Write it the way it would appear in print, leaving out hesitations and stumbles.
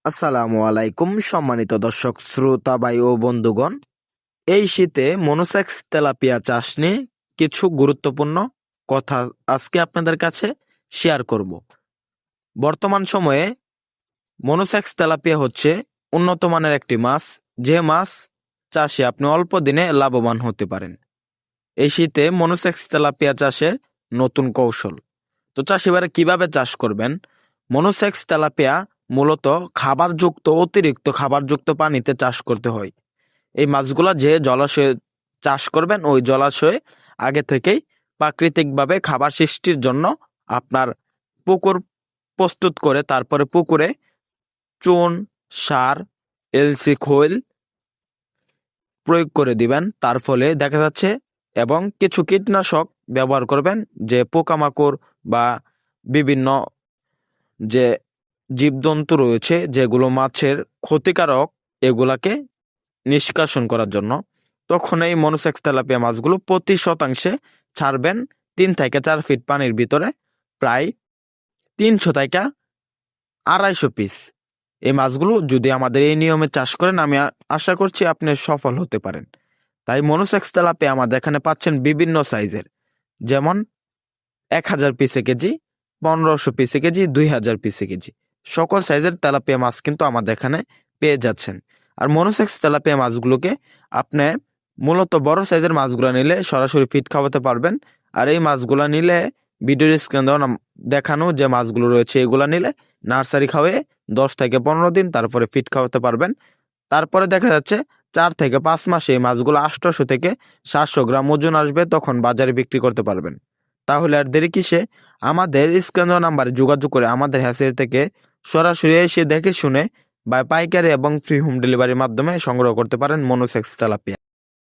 আসসালামু আলাইকুম সম্মানিত দর্শক শ্রোতা ভাই ও বন্ধুগণ। এই শীতে মনোসেক্স তেলাপিয়া চাষ নিয়ে কিছু গুরুত্বপূর্ণ কথা আজকে আপনাদের কাছে শেয়ার করব। বর্তমান সময়ে মনোসেক্স তেলাপিয়া হচ্ছে উন্নত মানের একটি মাছ, যে মাছ চাষে আপনি অল্প দিনে লাভবান হতে পারেন। এই শীতে মনোসেক্স তেলাপিয়া চাষে নতুন কৌশল। তো চাষিবারা কিভাবে চাষ করবেন? মনোসেক্স তেলাপিয়া মূলত অতিরিক্ত খাবারযুক্ত পানিতে চাষ করতে হয়। এই মাছগুলা যে জলাশয়ে চাষ করবেন, ওই জলাশয়ে আগে থেকেই প্রাকৃতিকভাবে খাবার সৃষ্টির জন্য আপনার পুকুর প্রস্তুত করে তারপরে পুকুরে চুন, সার, এলসি খৈল প্রয়োগ করে দিবেন। তার ফলে দেখা যাচ্ছে, এবং কিছু কীটনাশক ব্যবহার করবেন, যে পোকামাকড় বা বিভিন্ন যে জীবজন্তু রয়েছে যেগুলো মাছের ক্ষতিকারক, এগুলাকে নিষ্কাশন করার জন্য। তখন এই মনোসেক্স তেলাপিয়া মাছগুলো প্রতি শতাংশে ছাড়বেন 3 থেকে 4 ফিট পানির ভিতরে, প্রায় 300 থেকে 250 পিস। এই মাছগুলো যদি আমাদের এই নিয়মে চাষ করেন, আমি আশা করছি আপনি সফল হতে পারেন। তাই মনোসেক্স তেলাপিয়া আমাদের এখানে পাচ্ছেন বিভিন্ন সাইজের, যেমন 1000 পিসে কেজি, 1500 পিসে কেজি, 2000 পিসে কেজি। সকল সাইজের তেলাপিয়া মাছ কিন্তু আমাদের এখানে পেয়ে যাচ্ছেন। আর মনোসেক্স তেলাপিয়া মাছগুলোকে আপনি মূলত বড় সাইজের মাছগুলো নিলে সরাসরি ফিড খাওয়াতে পারবেন। আর এই মাছগুলো নিলে ভিডিওর স্ক্রিনে দেখানো যে মাছগুলো রয়েছে, এগুলো নিলে নার্সারি খাওয়ায়ে 10 থেকে 15 দিন তারপরে ফিড খাওয়াতে পারবেন। তারপরে দেখা যাচ্ছে 4 থেকে 5 মাসে এই মাছগুলো 800 থেকে 700 গ্রাম ওজন আসবে, তখন বাজারে বিক্রি করতে পারবেন। তাহলে আর দেরি কিসে? আমাদের স্ক্রিনে নাম্বারে যোগাযোগ করে আমাদের হ্যাচারি থেকে সরাসরি এসে দেখে শুনে বা পাইকারি এবং ফ্রি হোম ডেলিভারির মাধ্যমে সংগ্রহ করতে পারেন মনোসেক্স তেলাপিয়া।